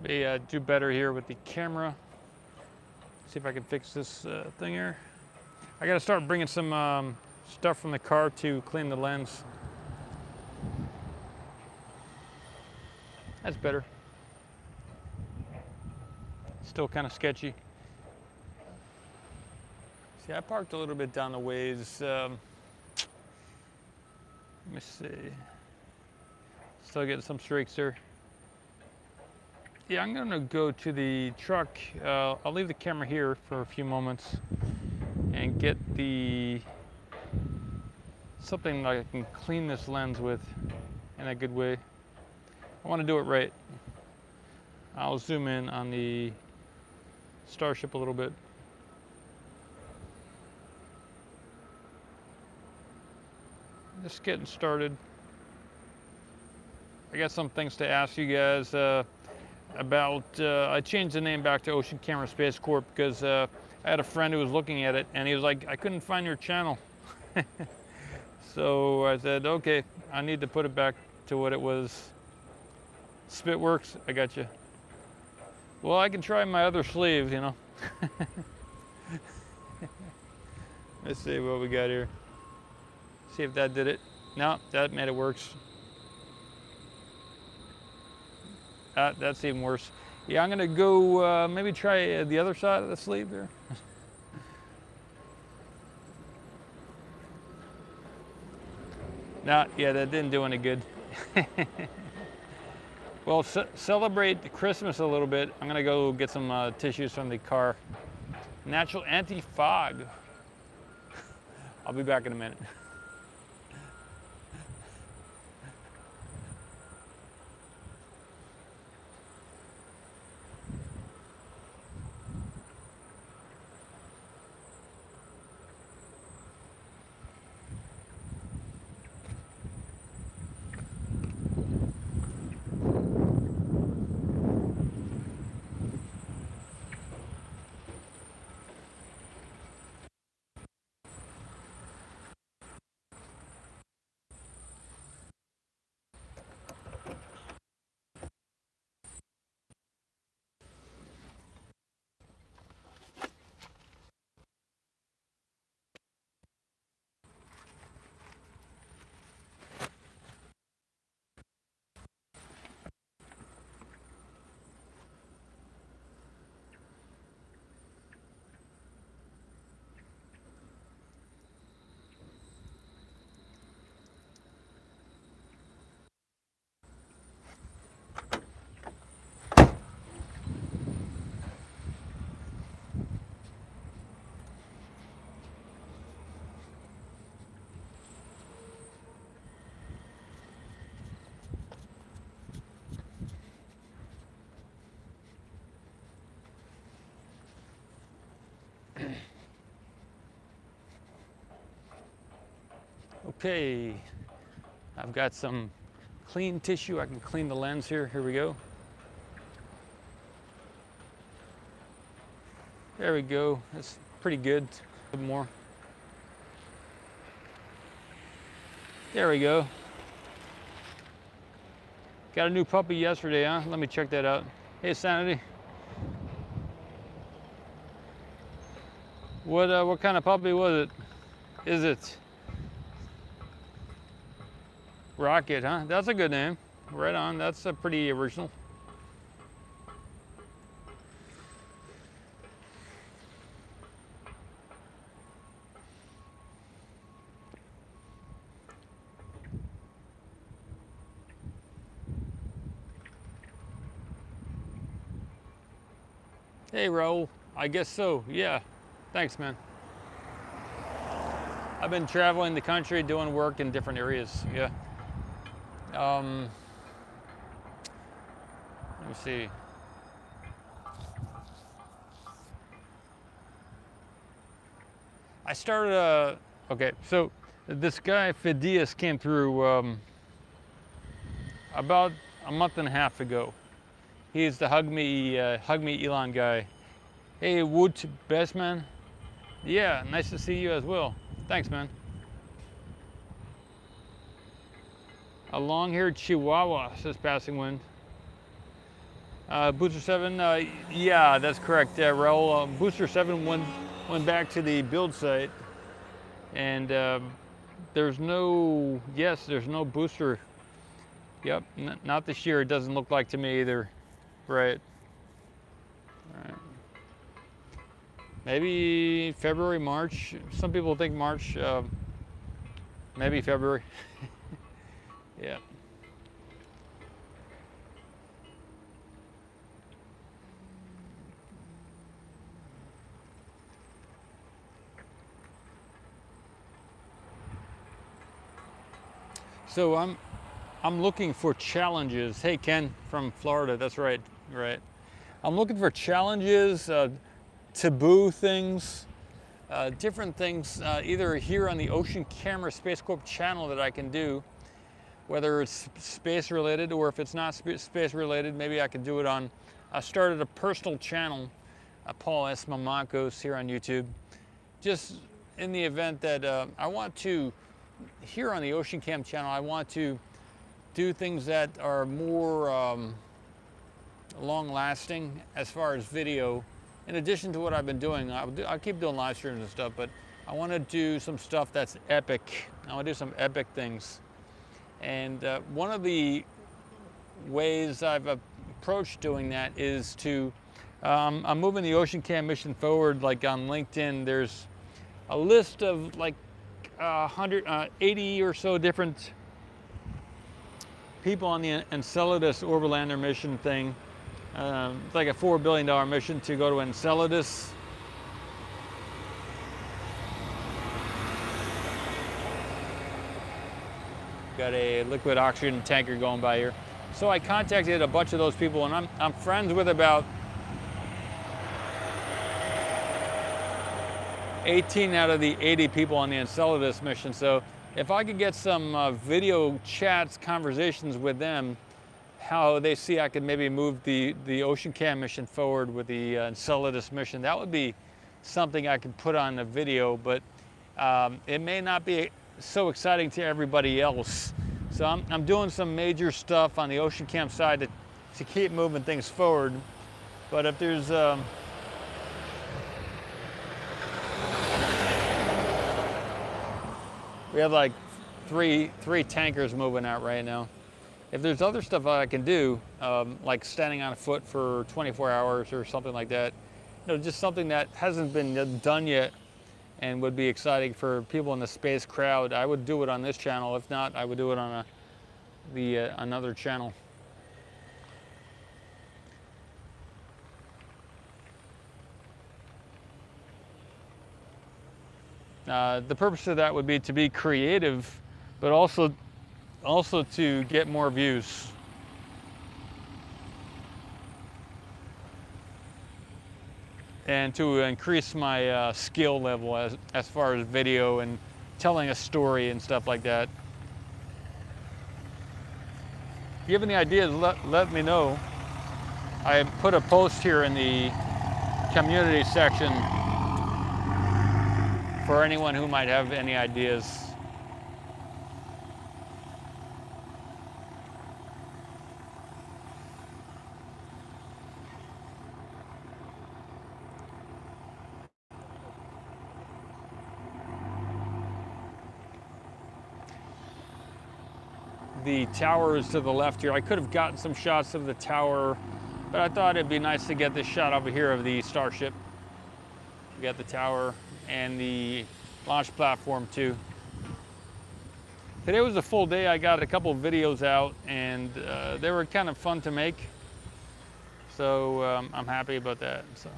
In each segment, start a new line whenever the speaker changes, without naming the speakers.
Do better here with the camera. See if I can fix this thing here. I gotta start bringing some stuff from the car to clean the lens. That's better. Still kind of sketchy. See, I parked a little bit down the ways. Let me see. Still getting some streaks there. Yeah, I'm gonna go to the truck. I'll leave the camera here for a few moments and get something that I can clean this lens with in a good way. I want to do it right. I'll zoom in on the Starship a little bit. Just getting started. I got some things to ask you guys about. I changed the name back to Ocean Camera Space Corp because I had a friend who was looking at it and he was like, I couldn't find your channel. So I said, okay, I need to put it back to what it was. Spit works, I got you. Well, I can try my other sleeve, you know. Let's see what we got here. See if that did it. No, that made it worse. That's even worse. Yeah, I'm gonna go maybe try the other side of the sleeve there. No, yeah, that didn't do any good. Well, celebrate Christmas a little bit. I'm gonna go get some tissues from the car. Natural anti-fog. I'll be back in a minute. Okay, I've got some clean tissue. I can clean the lens here. Here we go. There we go. That's pretty good. A bit more. There we go. Got a new puppy yesterday, huh? Let me check that out. Hey, Sanity. What kind of puppy was it? Is it? Rocket, huh? That's a good name. Right on. That's a pretty original. Hey, Raul. I guess so. Yeah. Thanks, man. I've been traveling the country doing work in different areas. Yeah. Let me see. I started, okay, so this guy, Fidias, came through about a month and a half ago. He's the Hug Me Elon guy. Hey, Wood, best man. Yeah, nice to see you as well. Thanks, man. A long-haired Chihuahua, says Passing Wind. Booster 7, yeah, that's correct, Raul. Booster 7 went back to the build site, and there's no booster. Yep, not this year. It doesn't look like to me either. Right. All right. Maybe February, March. Some people think March. Maybe February. Yeah. So I'm looking for challenges. Hey Ken from Florida. That's right. Right. I'm looking for challenges, taboo things, different things, either here on the Ocean Camera Space Corp channel that I can do, whether it's space related or if it's not space related, maybe I could do it on. I started a personal channel, Paul S. Mamakos here on YouTube, just in the event that I want to, here on the Ocean Cam channel, I want to do things that are more long lasting as far as video. In addition to what I've been doing, I'll keep doing live streams and stuff, but I want to do some stuff that's epic. I want to do some epic things. And one of the ways I've approached doing that is to, I'm moving the Ocean Cam mission forward. Like on LinkedIn, there's a list of like 180 or so different people on the Enceladus Overlander mission thing. It's like a $4 billion mission to go to Enceladus. Got a liquid oxygen tanker going by here. So I contacted a bunch of those people, and I'm friends with about 18 out of the 80 people on the Enceladus mission. So if I could get some video chats, conversations with them, how they see I could maybe move the Ocean Cam mission forward with the Enceladus mission, that would be something I could put on the video, but it may not be so exciting to everybody else. So I'm doing some major stuff on the Ocean Cam side to keep moving things forward. But if there's we have like three tankers moving out right now. If there's other stuff I can do, like standing on a foot for 24 hours or something like that, just something that hasn't been done yet and would be exciting for people in the space crowd, I would do it on this channel. If not, I would do it on another channel. The purpose of that would be to be creative, but also to get more views. And to increase my skill level as far as video and telling a story and stuff like that. If you have any ideas, let me know. I put a post here in the community section for anyone who might have any ideas. The tower is to the left here. I could have gotten some shots of the tower, but I thought it'd be nice to get this shot over here of the Starship. We got the tower and the launch platform too. Today was a full day. I got a couple of videos out, and they were kind of fun to make. So I'm happy about that. So.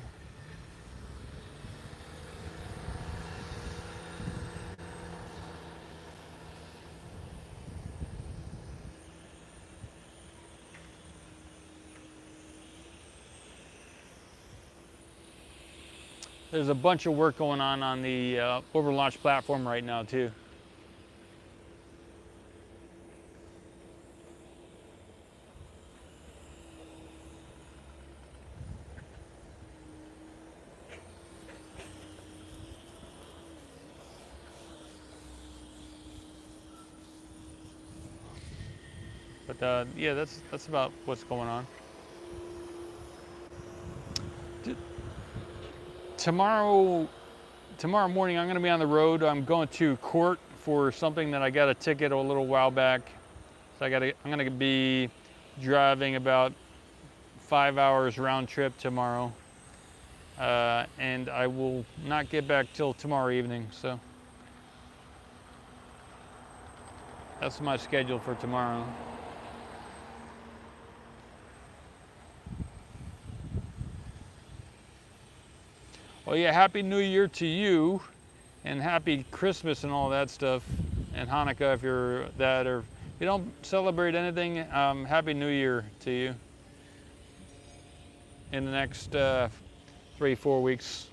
There's a bunch of work going on the over launch platform right now too. But yeah, that's about what's going on. tomorrow morning I'm going to be on the road. I'm going to court for something that I got a ticket a little while back. So I'm going to be driving about 5 hours round trip tomorrow. And I will not get back till tomorrow evening. So that's my schedule for tomorrow. Well, yeah, Happy New Year to you, and Happy Christmas and all that stuff, and Hanukkah if you're that, or if you don't celebrate anything, Happy New Year to you in the next 3-4 weeks.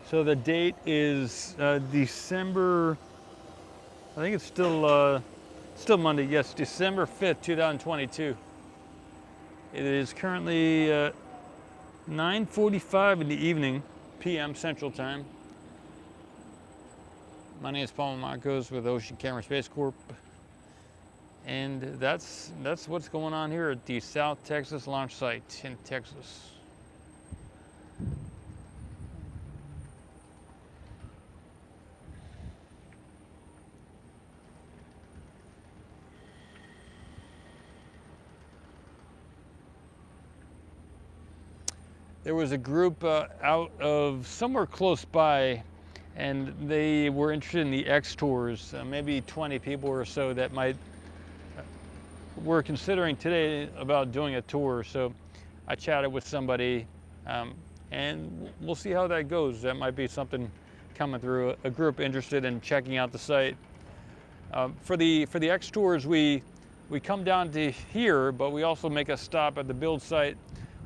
So the date is December, I think it's still Monday, yes, December 5th, 2022. It is currently 9:45 in the evening, p.m. Central Time. My name is Paul Marcos with Ocean Camera Space Corp. And that's what's going on here at the South Texas launch site in Texas. There was a group out of somewhere close by, and they were interested in the X tours. Maybe 20 people or so that were considering today about doing a tour. So I chatted with somebody, and we'll see how that goes. That might be something coming through. A group interested in checking out the site. For the X tours, we come down to here, but we also make a stop at the build site,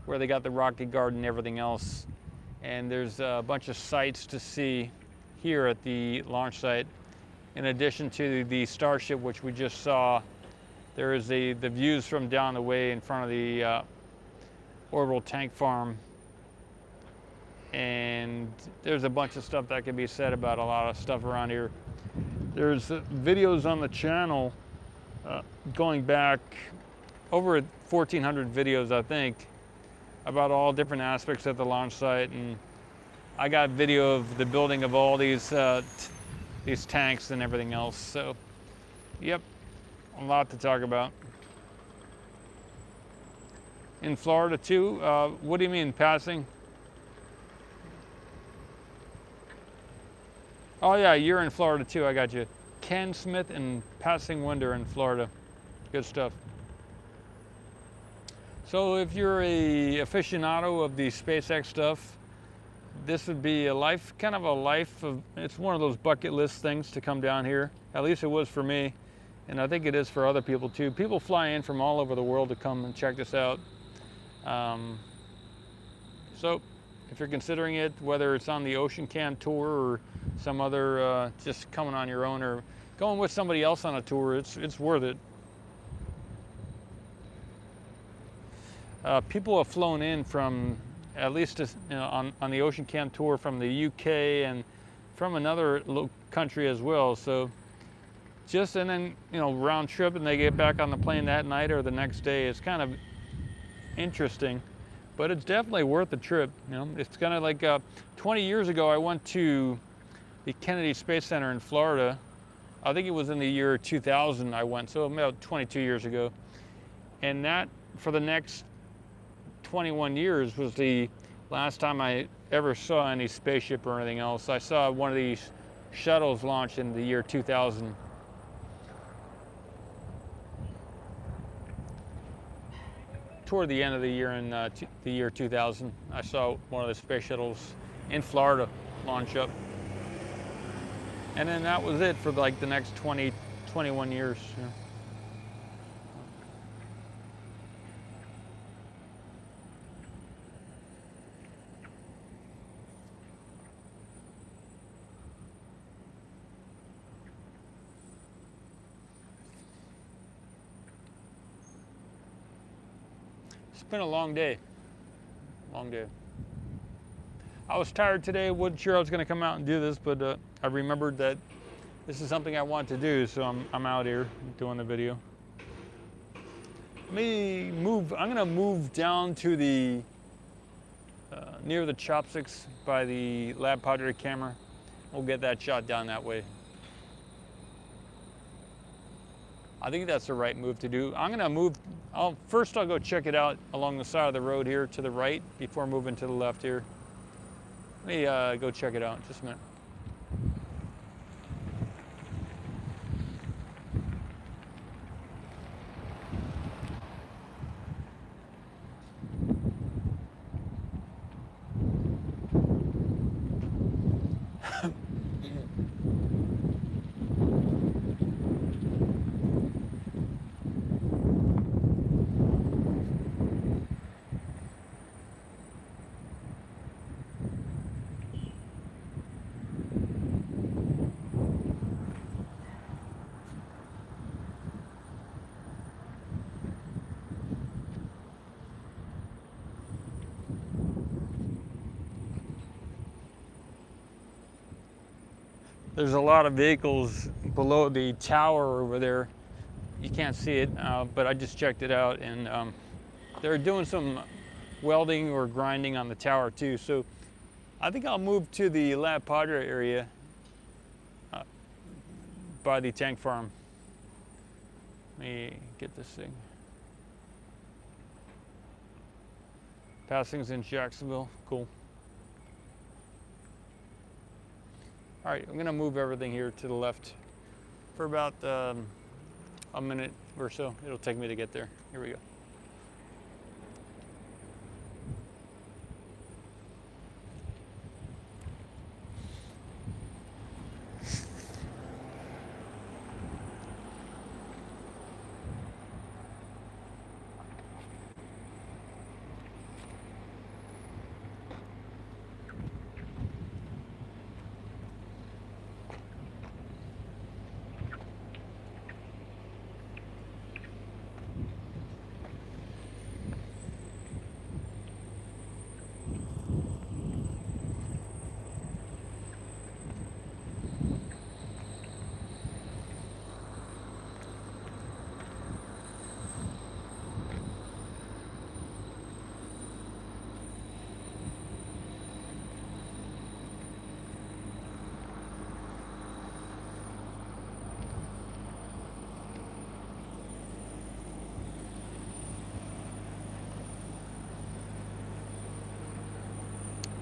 where they got the rocket garden and everything else. And there's a bunch of sites to see here at the launch site. In addition to the Starship, which we just saw, there is the views from down the way in front of the orbital tank farm. And there's a bunch of stuff that can be said about a lot of stuff around here. There's videos on the channel going back over 1,400 videos, I think, about all different aspects of the launch site, and I got video of the building of all these tanks and everything else. So, yep, a lot to talk about. In Florida too. What do you mean passing? Oh yeah, you're in Florida too. I got you. Ken Smith and Passing Winder in Florida. Good stuff. So if you're a aficionado of the SpaceX stuff, this would be kind of a life of, it's one of those bucket list things to come down here. At least it was for me, and I think it is for other people too. People fly in from all over the world to come and check this out. So if you're considering it, whether it's on the Ocean Cam tour or some other, just coming on your own or going with somebody else on a tour, it's worth it. People have flown in from, at least on the Ocean Cam tour, from the UK and from another country as well. So and then round trip, and they get back on the plane that night or the next day. It's kind of interesting, but it's definitely worth the trip. It's kind of like 20 years ago I went to the Kennedy Space Center in Florida. I think it was in the year 2000 I went, so about 22 years ago. And that, for the next 21 years, was the last time I ever saw any spaceship or anything else. I saw one of these shuttles launch in the year 2000. Toward the end of the year in the year 2000, I saw one of the space shuttles in Florida launch up. And then that was it for like the next 20, 21 years. You know. It's been a long day. Long day. I was tired today. Wasn't sure I was going to come out and do this, but I remembered that this is something I want to do, so I'm out here doing the video. Let me move. I'm going to move down to the near the chopsticks by the Lab Padre camera. We'll get that shot down that way. I think that's the right move to do. I'm gonna move, first I'll go check it out along the side of the road here to the right before moving to the left here. Let me go check it out, just a minute. There's a lot of vehicles below the tower over there. You can't see it, but I just checked it out, and they're doing some welding or grinding on the tower too. So I think I'll move to the Lab Padre area by the tank farm. Let me get this thing. Passings in Jacksonville, cool. All right, I'm gonna move everything here to the left for about a minute or so. It'll take me to get there. Here we go.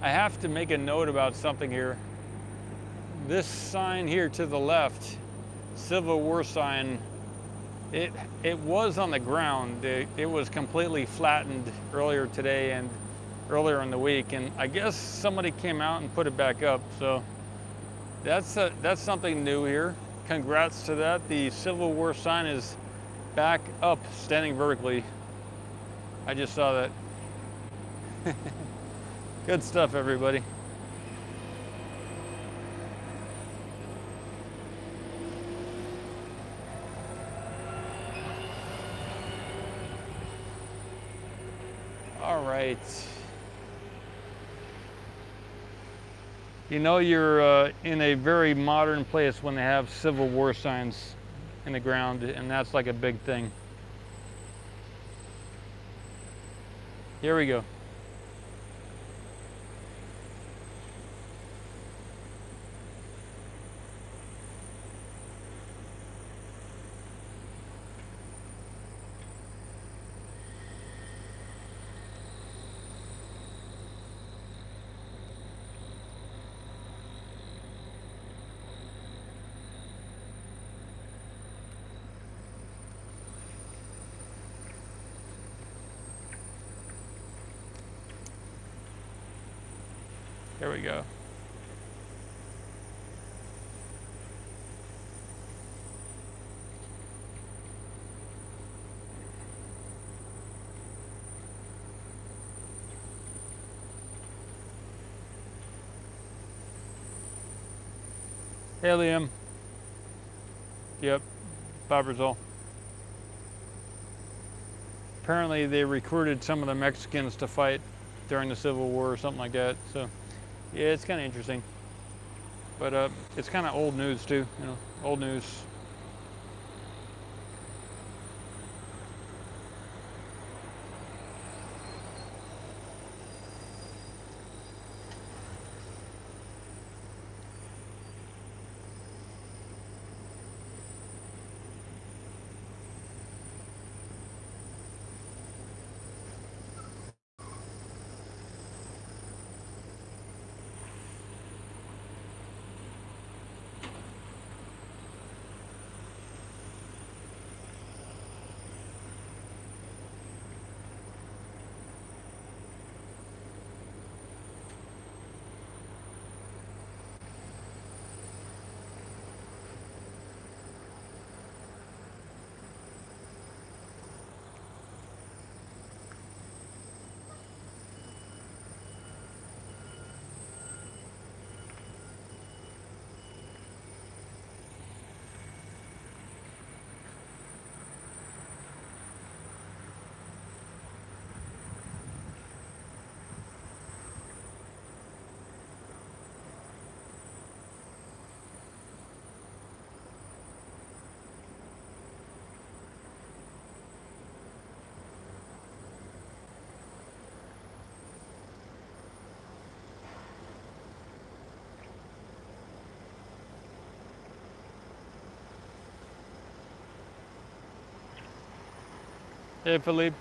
I have to make a note about something here. This sign here to the left, Civil War sign, it was on the ground. It was completely flattened earlier today and earlier in the week, and I guess somebody came out and put it back up. So that's something new here. Congrats to that. The Civil War sign is back up, standing vertically. I just saw that. Good stuff, everybody. All right. You know you're in a very modern place when they have Civil War signs in the ground, and that's like a big thing. Here we go. There we go. Hey, Liam. Yep, Barbazol. Apparently they recruited some of the Mexicans to fight during the Civil War or something like that. So, yeah, it's kind of interesting. But it's kind of old news too, you know, old news. Hey, Philippe.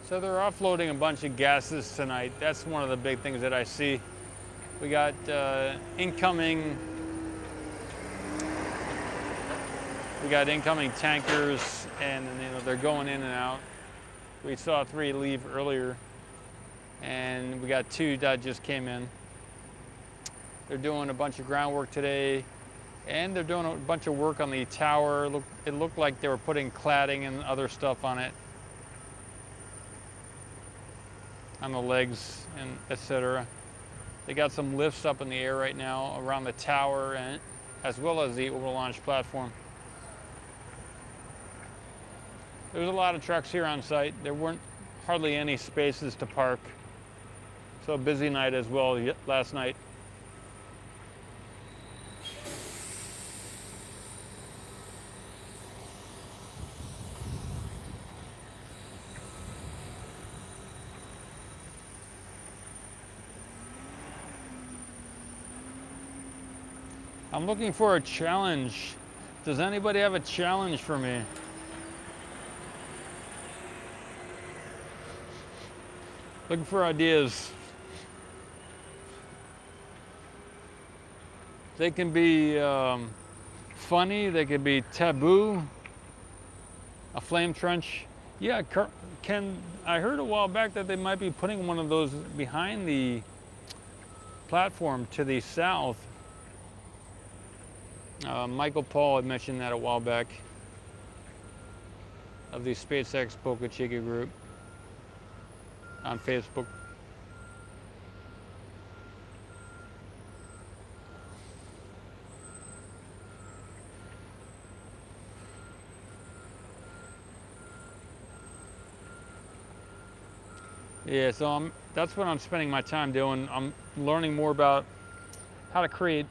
So they're offloading a bunch of gases tonight. That's one of the big things that I see. We got incoming tankers, and you know they're going in and out. We saw 3 leave earlier, and we got 2 that just came in. They're doing a bunch of groundwork today, and they're doing a bunch of work on the tower. It looked like they were putting cladding and other stuff on it, on the legs and etc. They got some lifts up in the air right now around the tower, and as well as the orbital launch platform. There's a lot of trucks here on site. There weren't hardly any spaces to park. So a busy night as well last night. I'm looking for a challenge. Does anybody have a challenge for me? Looking for ideas. They can be funny, they can be taboo. A flame trench. Yeah, I heard a while back that they might be putting one of those behind the platform to the south. Michael Paul had mentioned that a while back, of the SpaceX Boca Chica group on Facebook. Yeah, so that's what I'm spending my time doing. I'm learning more about how to create,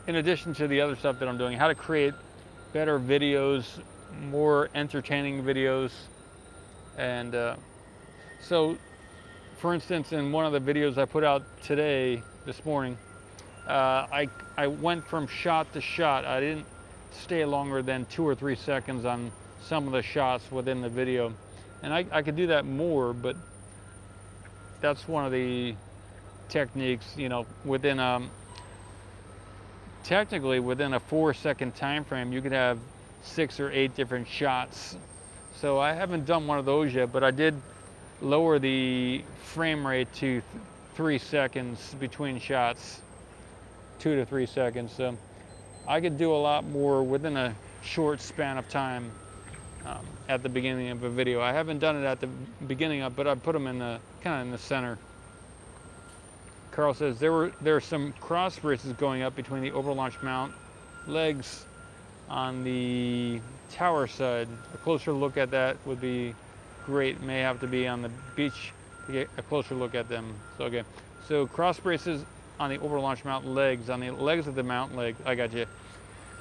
in addition to the other stuff that I'm doing, how to create better videos, more entertaining videos. And so, for instance, in one of the videos I put out today, this morning, I went from shot to shot. I didn't stay longer than 2 or 3 seconds on some of the shots within the video. And I could do that more, but that's one of the techniques, you know, within technically within a 4-second time frame, you could have 6 or 8 different shots. So I haven't done one of those yet, but I did lower the frame rate to 3 seconds between shots, 2 to 3 seconds. So I could do a lot more within a short span of time at the beginning of a video. I haven't done it at the beginning of, but I put them in the kind of in the center. Carl says there are some cross braces going up between the overlaunch mount legs on the tower side. A closer look at that would be great. May have to be on the beach to get a closer look at them. So okay, so cross braces on the overlaunch mount legs, on the legs of the mount leg. I got you.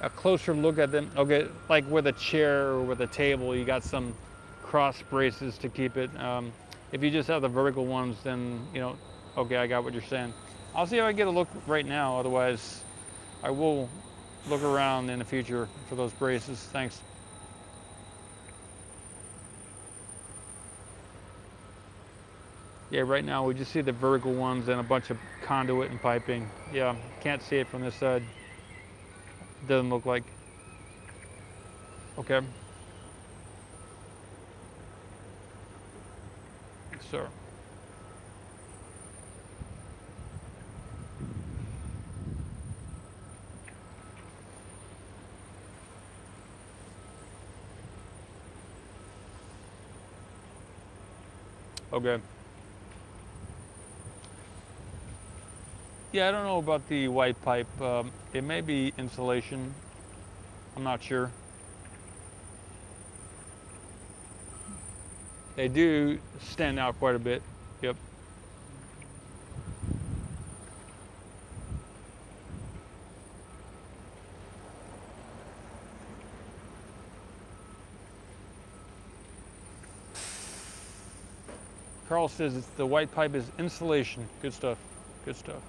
A closer look at them. Okay, like with a chair or with a table, you got some cross braces to keep it. If you just have the vertical ones, then you know. Okay, I got what you're saying. I'll see if I get a look right now. Otherwise, I will look around in the future for those braces. Thanks. Yeah, right now we just see the vertical ones and a bunch of conduit and piping. Yeah, can't see it from this side. Doesn't look like. Okay. Sir. Okay. Yeah, I don't know about the white pipe. It may be insulation. I'm not sure. They do stand out quite a bit. Yep. Carl says it's the white pipe is insulation. Good stuff. Good stuff.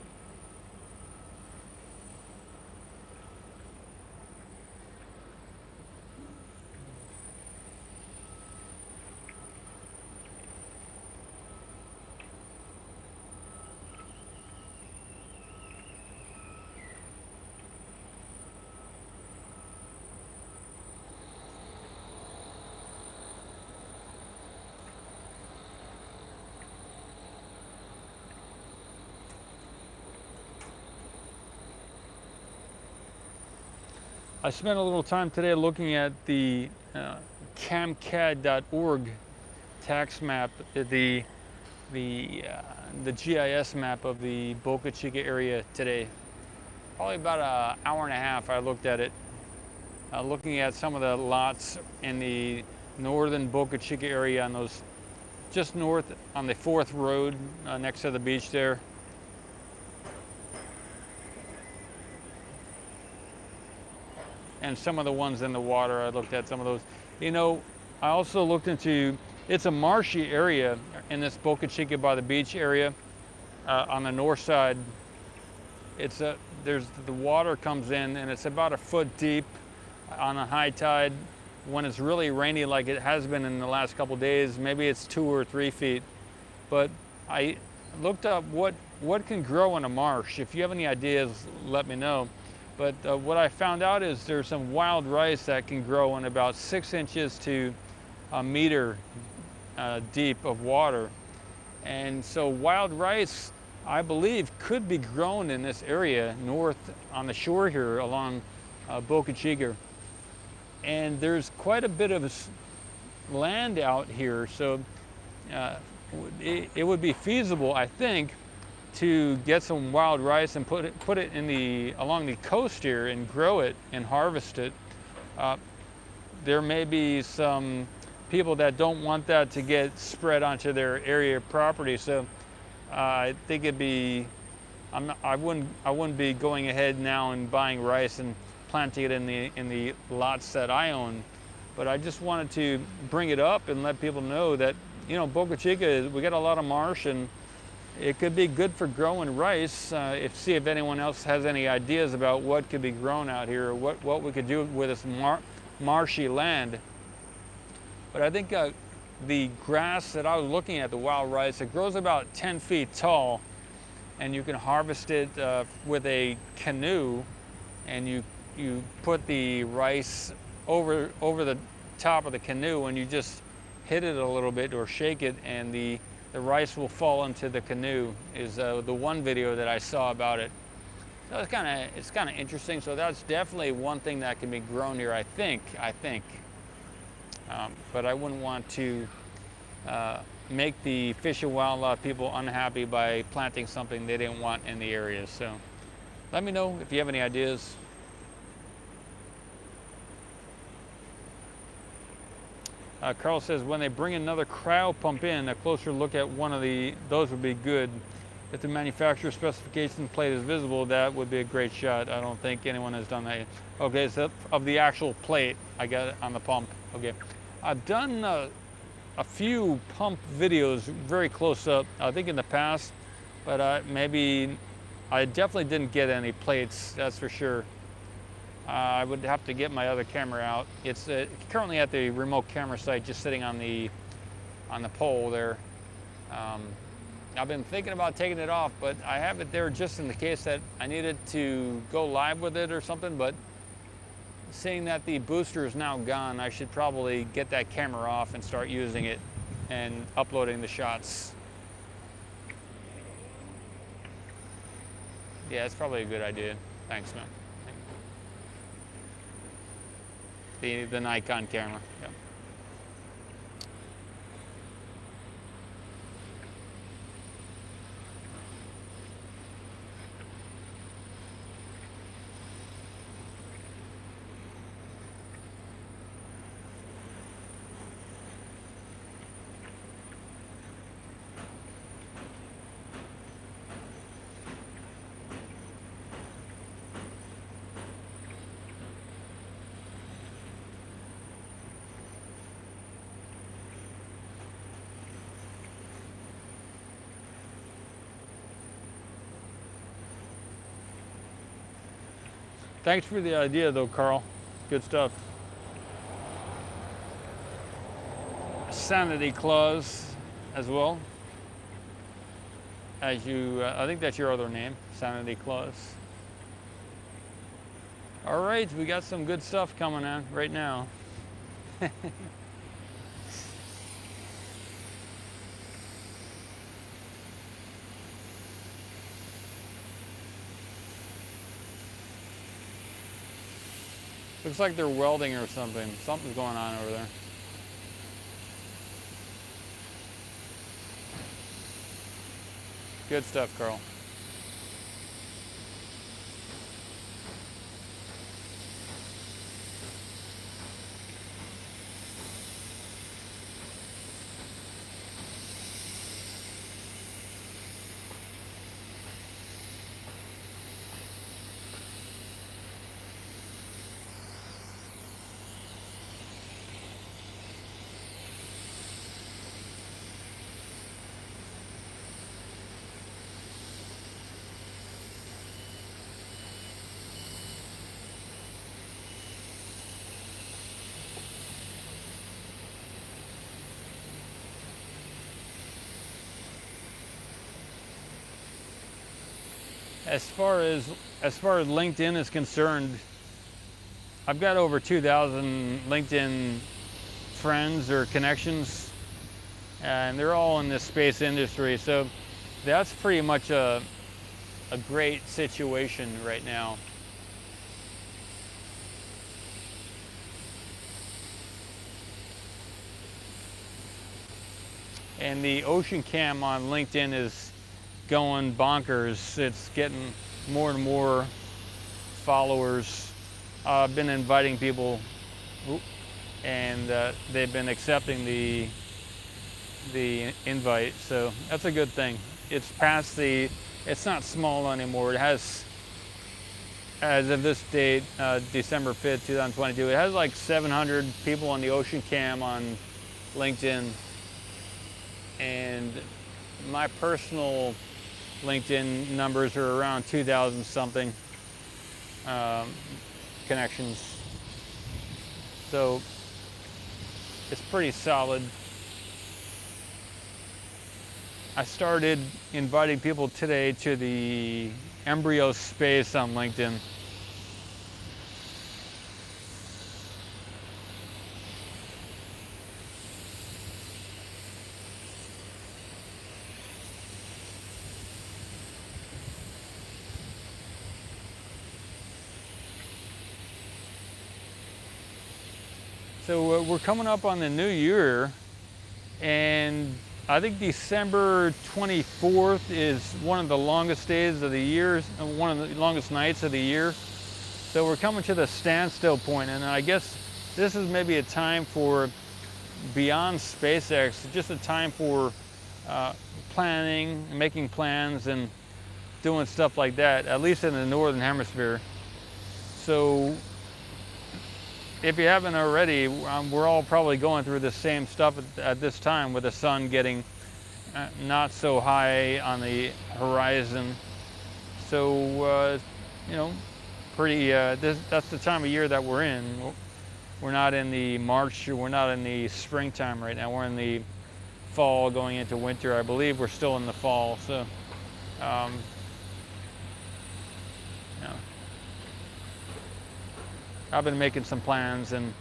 I spent a little time today looking at the camcad.org tax map, the GIS map of the Boca Chica area today. Probably about an hour and a half I looked at it, looking at some of the lots in the northern Boca Chica area on those just north on the 4th road next to the beach there. And some of the ones in the water, I looked at some of those. You know, I also looked into, it's a marshy area in this Boca Chica by the beach area on the north side. It's the water comes in and it's about a foot deep on a high tide. When it's really rainy like it has been in the last couple of days, maybe it's 2 or 3 feet. But I looked up what can grow in a marsh. If you have any ideas, let me know. But what I found out is there's some wild rice that can grow in about 6 inches to a meter deep of water. And so wild rice, I believe, could be grown in this area north on the shore here along Boca Chica. And there's quite a bit of land out here, so it would be feasible, I think, to get some wild rice and put it in along the coast here and grow it and harvest it. There may be some people that don't want that to get spread onto their area of property. So I think it'd be, I wouldn't be going ahead now and buying rice and planting it in the lots that I own. But I just wanted to bring it up and let people know that, you know, Boca Chica, we got a lot of marsh, and it could be good for growing rice. See if anyone else has any ideas about what could be grown out here, or what we could do with this marshy land. But I think the grass that I was looking at, the wild rice, it grows about 10 feet tall, and you can harvest it with a canoe, and you put the rice over the top of the canoe, and you just hit it a little bit or shake it, and the rice will fall into the canoe, is the one video that I saw about it. So it's kind of interesting. So that's definitely one thing that can be grown here, I think. But I wouldn't want to make the Fish and Wildlife people unhappy by planting something they didn't want in the area. So let me know if you have any ideas. Carl says, when they bring another cryo pump in, a closer look at one of those would be good. If the manufacturer specification plate is visible, that would be a great shot. I don't think anyone has done that yet. Okay, so of the actual plate, I got it on the pump. Okay, I've done a few pump videos very close up, I think in the past, but maybe I definitely didn't get any plates, that's for sure. I would have to get my other camera out. It's currently at the remote camera site, just sitting on the pole there. I've been thinking about taking it off, but I have it there just in the case that I needed to go live with it or something. But seeing that the booster is now gone, I should probably get that camera off and start using it and uploading the shots. Yeah, it's probably a good idea. Thanks, man. The Nikon camera. Yep. Thanks for the idea though, Carl. Good stuff. Sanity clause as well. As you, I think that's your other name, Sanity clause. All right, we got some good stuff coming on right now. Looks like they're welding or something. Something's going on over there. Good stuff, Carl. As far as LinkedIn is concerned, I've got over 2,000 LinkedIn friends or connections, and they're all in the space industry. So that's pretty much a great situation right now. And the Ocean Cam on LinkedIn is going bonkers. It's getting more and more followers. I've been inviting people. and they've been accepting the invite, so that's a good thing. It's past the, it's not small anymore. It has, as of this date, December 5th, 2022, it has like 700 people on the Ocean Cam on LinkedIn, and my personal LinkedIn numbers are around 2,000 something connections. So it's pretty solid. I started inviting people today to the embryo space on LinkedIn. So we're coming up on the new year, and I think December 24th is one of the longest days of the year, one of the longest nights of the year. So we're coming to the standstill point, and I guess this is maybe a time for, beyond SpaceX, just a time for planning, making plans, and doing stuff like that, at least in the Northern Hemisphere. So if you haven't already, we're all probably going through the same stuff at this time, with the sun getting not so high on the horizon. So, you know, pretty, that's the time of year that we're in. We're not in the March, we're not in the springtime right now. We're in the fall going into winter. I believe we're still in the fall. So, you know, I've been making some plans and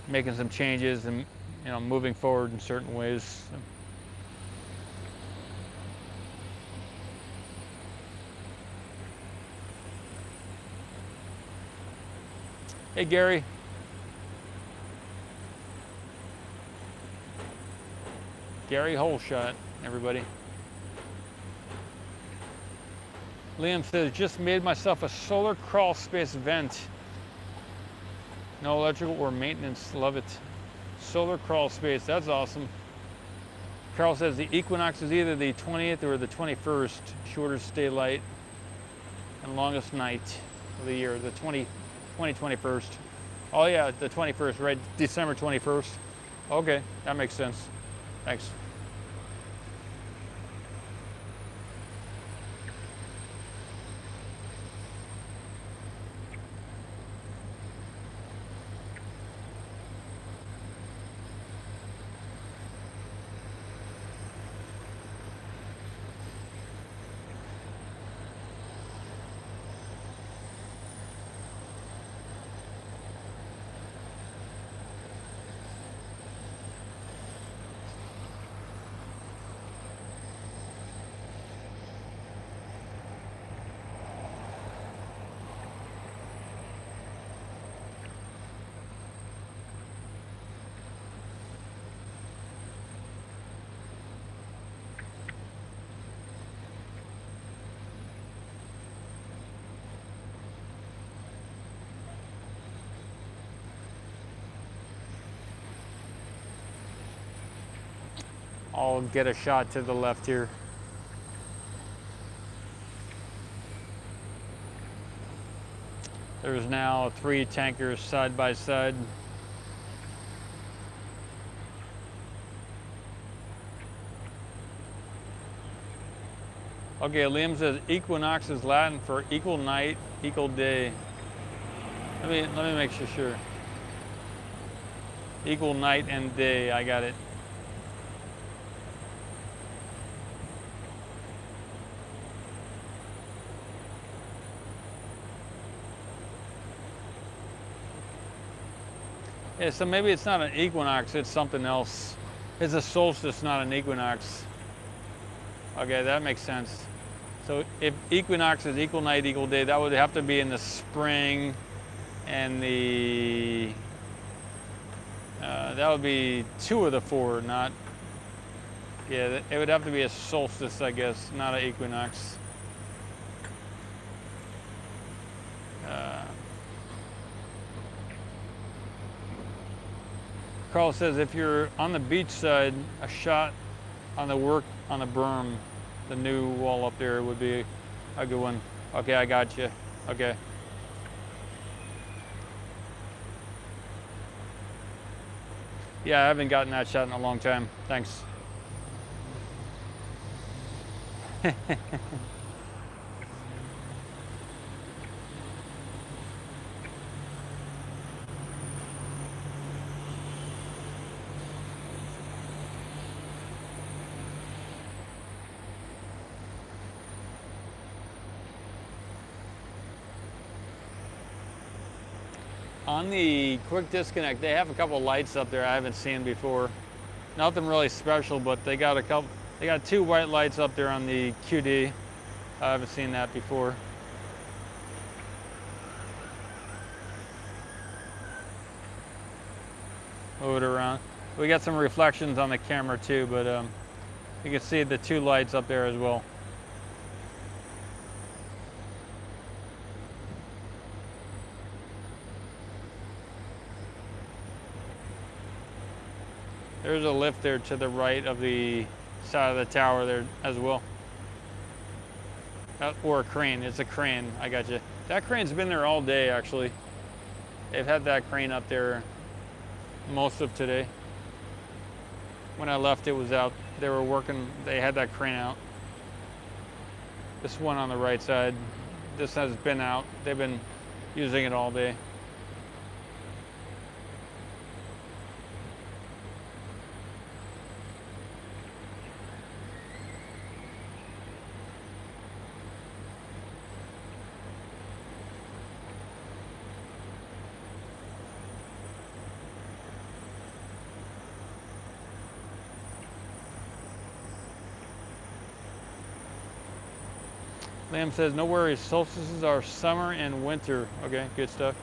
making some changes, and, you know, moving forward in certain ways. So. Hey, Gary. Gary Holeshot, everybody. Liam says, just made myself a solar crawl space vent. No electrical or maintenance, love it. Solar crawl space, that's awesome. Carl says the equinox is either the 20th or the 21st, shortest daylight and longest night of the year, the 21st. Oh yeah, the 21st, right, December 21st. Okay, that makes sense. Thanks. I'll get a shot to the left here. There's now 3 tankers side by side. Okay, Liam says equinox is Latin for equal night, equal day. Let me make sure. Equal night and day, I got it. Yeah, so maybe it's not an equinox, it's something else. It's a solstice, not an equinox. Okay, that makes sense. So if equinox is equal night, equal day, that would have to be in the spring, and the, that would be 2 of the 4, not, yeah, it would have to be a solstice, I guess, not an equinox. Carl says if you're on the beach side, a shot on the berm, the new wall up there would be a good one. Okay, I got you. Okay. Yeah, I haven't gotten that shot in a long time. Thanks. On the quick disconnect, they have a couple lights up there I haven't seen before. Nothing really special, but they got two white lights up there on the QD. I haven't seen that before. Move it around. We got some reflections on the camera too, but you can see the two lights up there as well. There's a lift there to the right of the side of the tower there as well. Or a crane, it's a crane, I got you. That crane's been there all day actually. They've had that crane up there most of today. When I left, it was out. They were working, they had that crane out. This one on the right side, this has been out. They've been using it all day. Liam says, no worries, solstices are summer and winter. Okay, good stuff.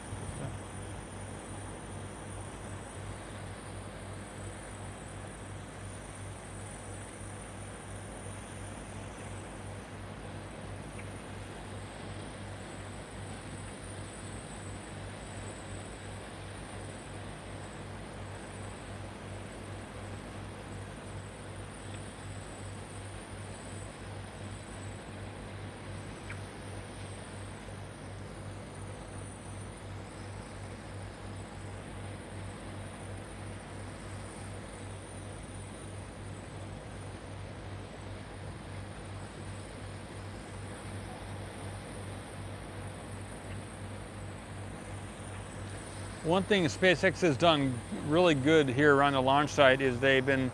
One thing SpaceX has done really good here around the launch site is they've been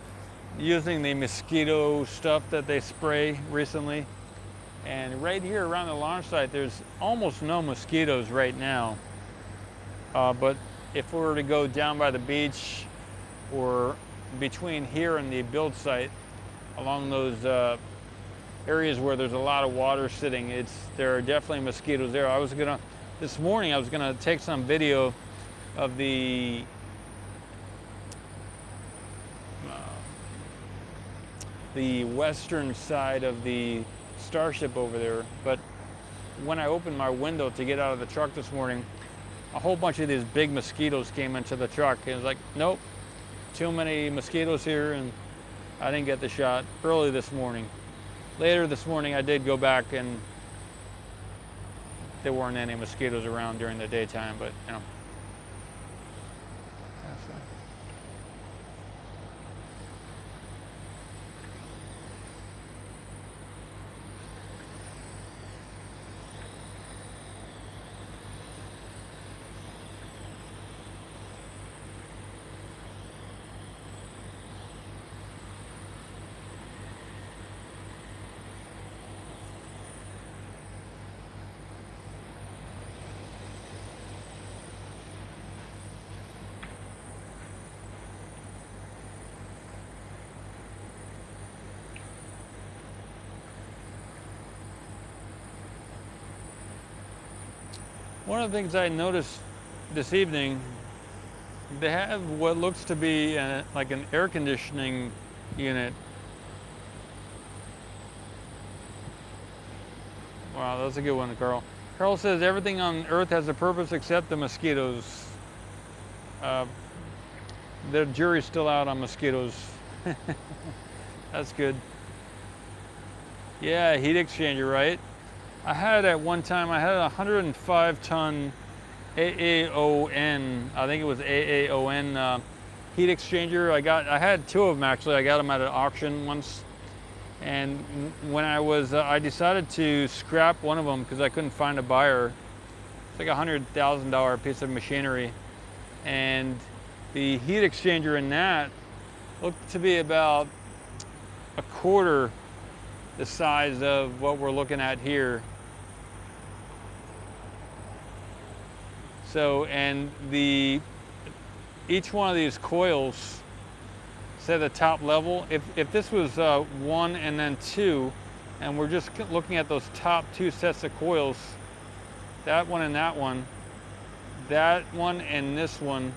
using the mosquito stuff that they spray recently. And right here around the launch site, there's almost no mosquitoes right now. But if we were to go down by the beach or between here and the build site, along those areas where there's a lot of water sitting, there are definitely mosquitoes there. This morning I was gonna take some video of the western side of the Starship over there, but when I opened my window to get out of the truck this morning, a whole bunch of these big mosquitoes came into the truck, and it's like, nope, too many mosquitoes here, and I didn't get the shot early this morning. Later this morning I did go back, and there weren't any mosquitoes around during the daytime, but you know. One of the things I noticed this evening, they have what looks to be like an air conditioning unit. Wow, that's a good one, Carl. Carl says everything on Earth has a purpose except the mosquitoes. the jury's still out on mosquitoes. That's good. Yeah, heat exchanger, right? I had at one time, I had a 105 ton AAON, I think it was AAON heat exchanger. I had two of them actually. I got them at an auction once. And when I decided to scrap one of them because I couldn't find a buyer. It's like a $100,000 piece of machinery. And the heat exchanger in that looked to be about a quarter the size of what we're looking at here. So, and each one of these coils, say the top level, if this was 1 and then 2, and we're just looking at those top 2 sets of coils, that one and that one and this one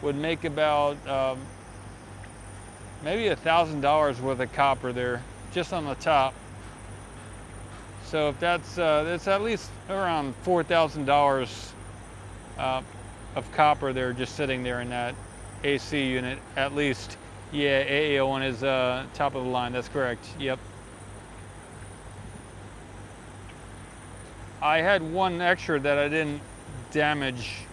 would make about maybe $1,000 worth of copper there, just on the top. So if that's at least around $4,000 of copper there, just sitting there in that AC unit, at least. Yeah, AAO1 is top of the line. That's correct. Yep. I had one extra that I didn't damage,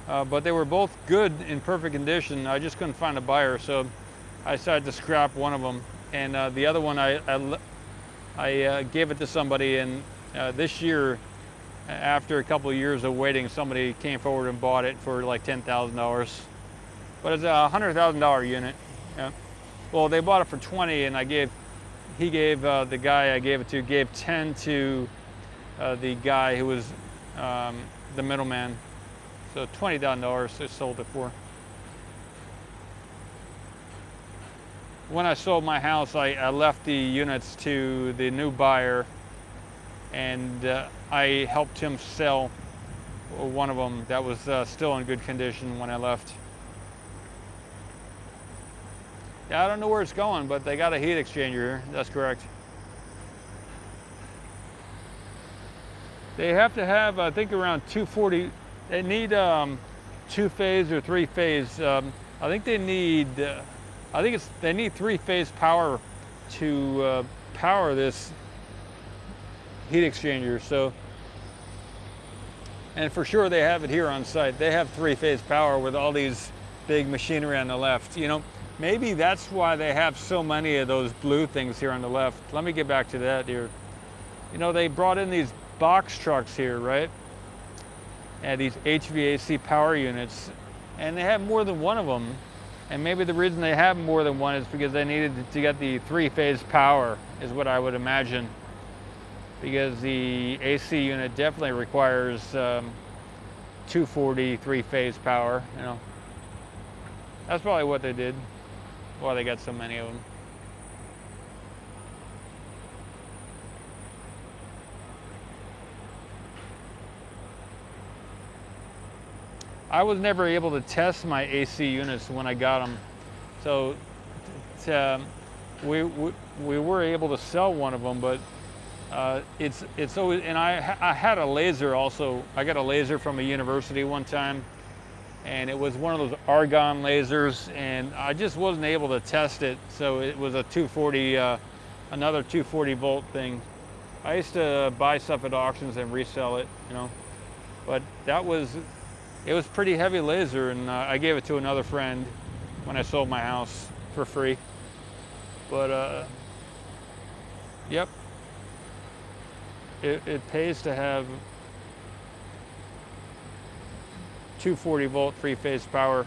but they were both good in perfect condition. I just couldn't find a buyer, so I decided to scrap one of them. And the other one, I gave it to somebody, and this year, after a couple of years of waiting, somebody came forward and bought it for like $10,000. But it's a $100,000 unit. Yeah. Well, they bought it for 20, and he gave the guy I gave it to gave 10 to the guy who was the middleman. So $20,000 they sold it for. When I sold my house, I left the units to the new buyer, and I helped him sell one of them that was still in good condition when I left. Yeah, I don't know where it's going, but they got a heat exchanger here. That's correct. They have to have, I think, around 240. They need 2-phase or 3-phase. I think they need. They need 3-phase power to power this heat exchanger. So, and for sure they have it here on site. They have 3-phase power with all these big machinery on the left. You know, maybe that's why they have so many of those blue things here on the left. Let me get back to that here. You know, they brought in these box trucks here, right? And these HVAC power units, and they have more than one of them. And maybe the reason they have more than one is because they needed to get the 3-phase power, is what I would imagine. Because the AC unit definitely requires 240 3-phase power, you know. That's probably what they did, why they got so many of them. I was never able to test my AC units when I got them. So we were able to sell one of them, but it's always, and I had a laser also. I got a laser from a university one time, and it was one of those argon lasers, and I just wasn't able to test it. So it was a 240, another 240 volt thing. I used to buy stuff at auctions and resell it, you know, but it was pretty heavy laser, and I gave it to another friend when I sold my house for free. But yep, it pays to have 240 volt 3-phase power.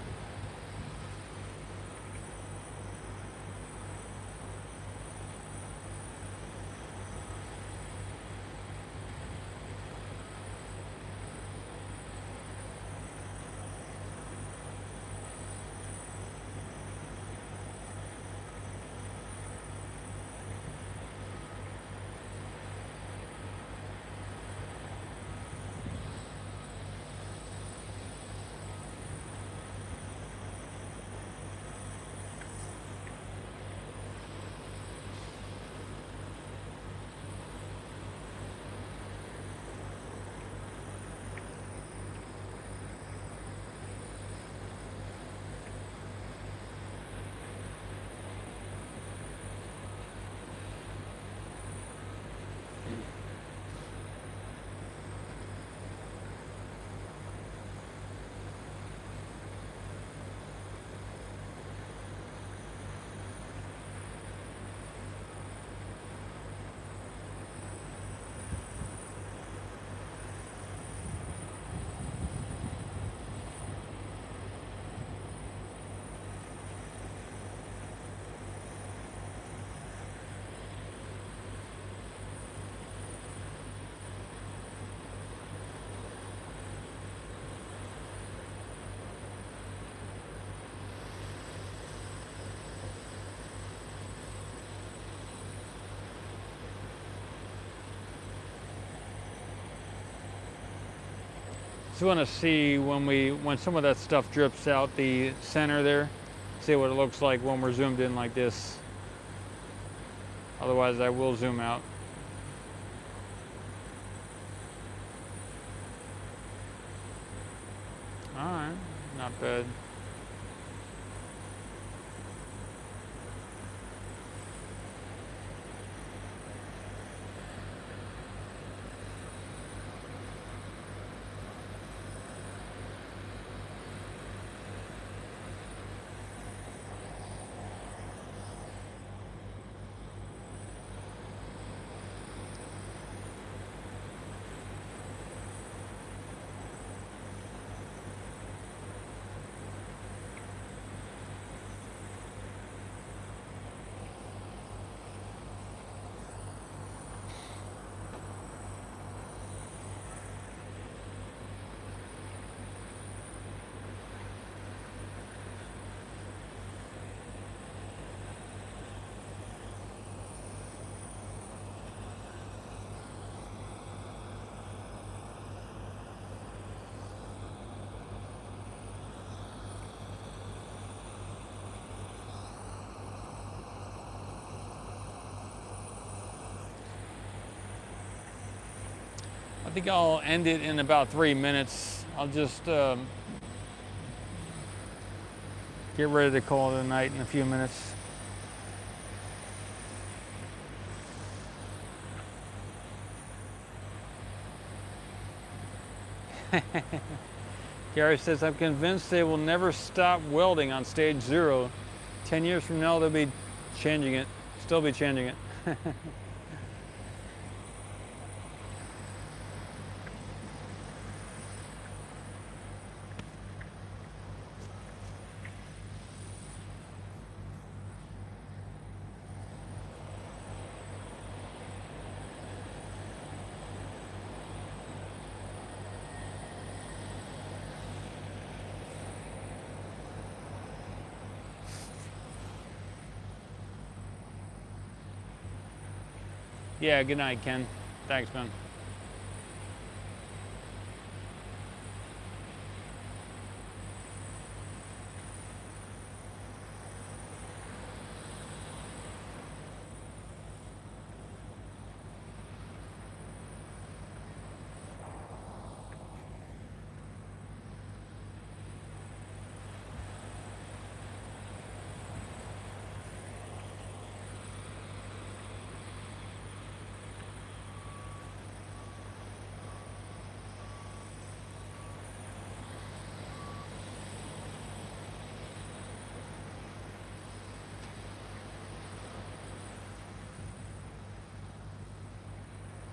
just want to see when some of that stuff drips out the center there, see what it looks like when we're zoomed in like this. Otherwise I will zoom out. Alright, not bad. I think I'll end it in about 3 minutes. I'll just get ready to call it a night in a few minutes. Gary says, I'm convinced they will never stop welding on stage 0. 10 years from now, they'll be changing it, still be changing it. Yeah, good night, Ken. Thanks, man.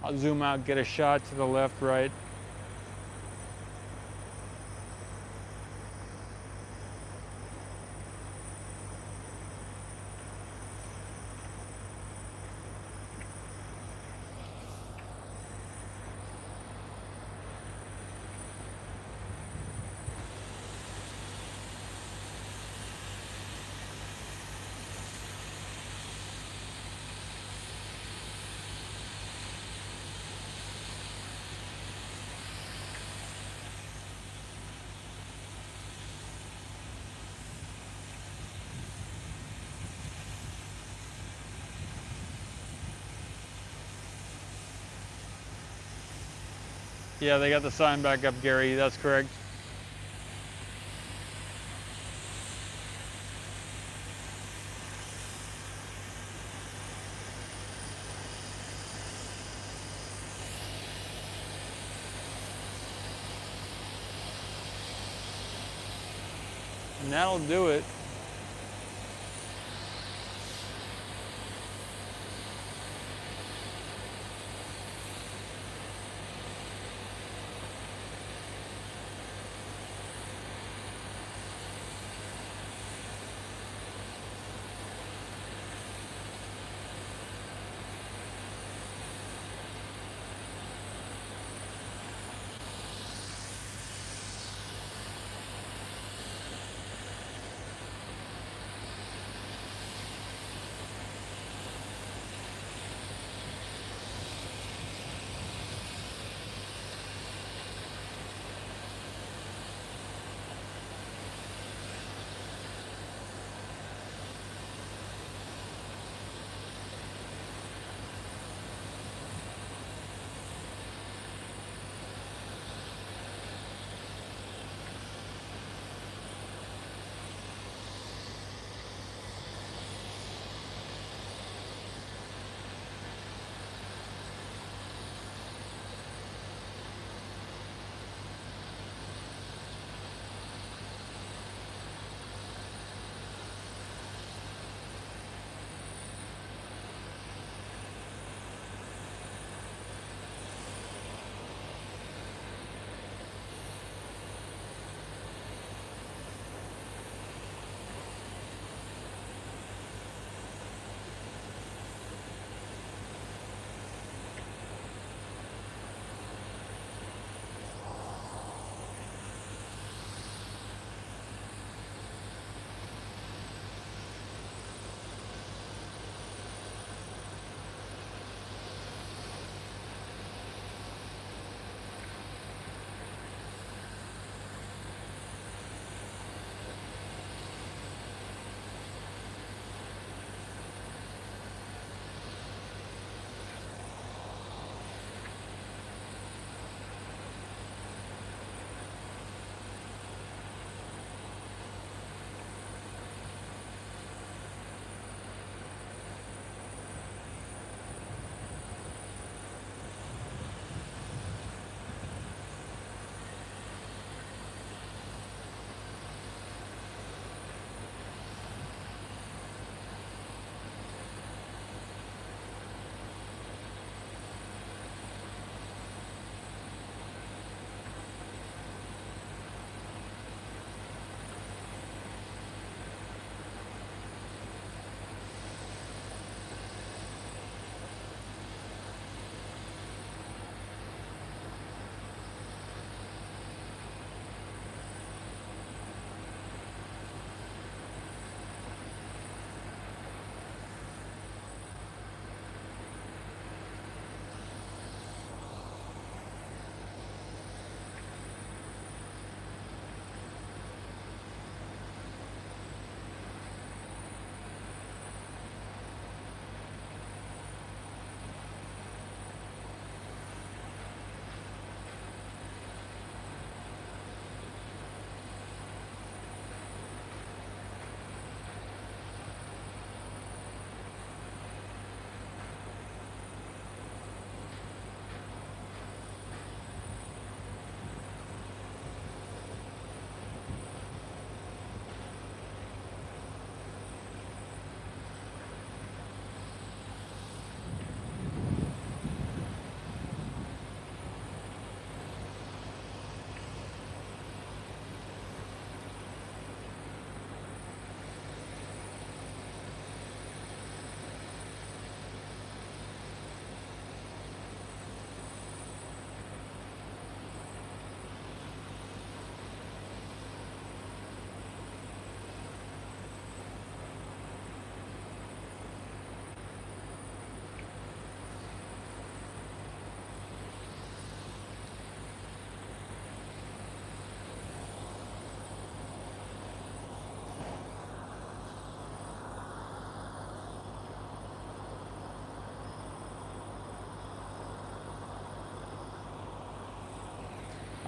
I'll zoom out, get a shot to the left, right. Yeah, they got the sign back up, Gary. That's correct. And that'll do it.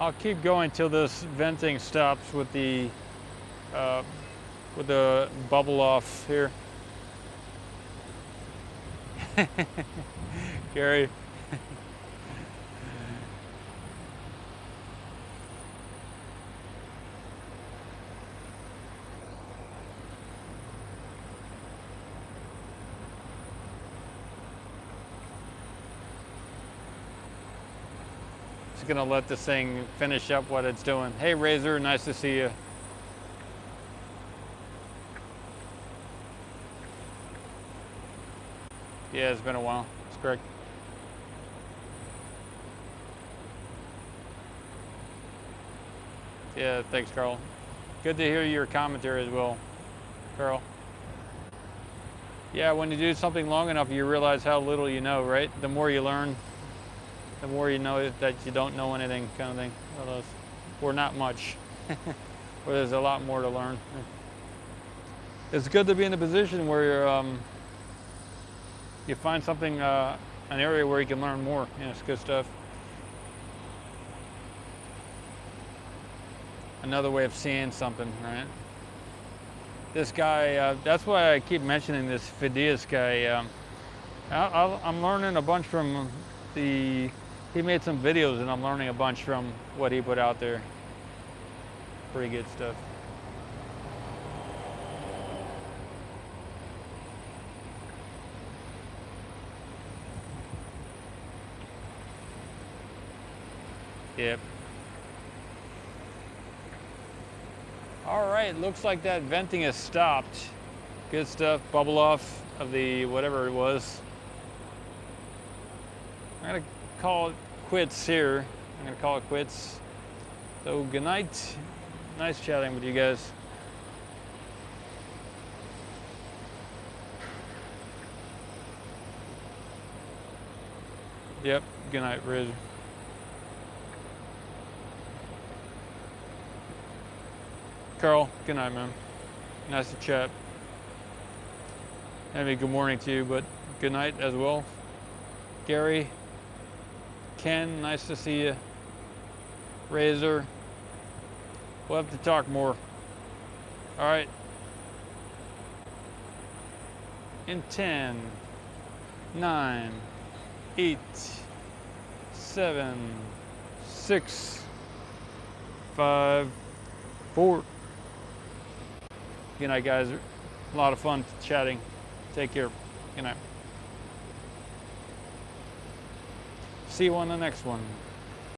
I'll keep going till this venting stops with the bubble off here. Gary. Just gonna let this thing finish up what it's doing. Hey Razor, nice to see you. Yeah, it's been a while. It's correct. Yeah, thanks, Carl. Good to hear your commentary as well, Carl. Yeah, when you do something long enough, you realize how little you know, right? The more you learn, the more you know that you don't know anything, kind of thing. Or not much. Or there's a lot more to learn. It's good to be in a position where you're, you find something, an area where you can learn more. Yeah, it's good stuff. Another way of seeing something, right? This guy, that's why I keep mentioning this Fidias guy. I'm learning a bunch from he made some videos and I'm learning a bunch from what he put out there. Pretty good stuff. Yep. All right, looks like that venting has stopped. Good stuff, bubble off of the whatever it was. I'm gonna call it quits here. I'm gonna call it quits. So good night. Nice chatting with you guys. Yep, good night, Riz. Carl, good night, man. Nice to chat. Maybe good morning to you, but good night as well. Gary, Ken, nice to see you. Razor, we'll have to talk more. All right. In 10, 9, 8, 7, 6, 5, 4. Good night, guys. A lot of fun chatting. Take care. Good night. See you on the next one.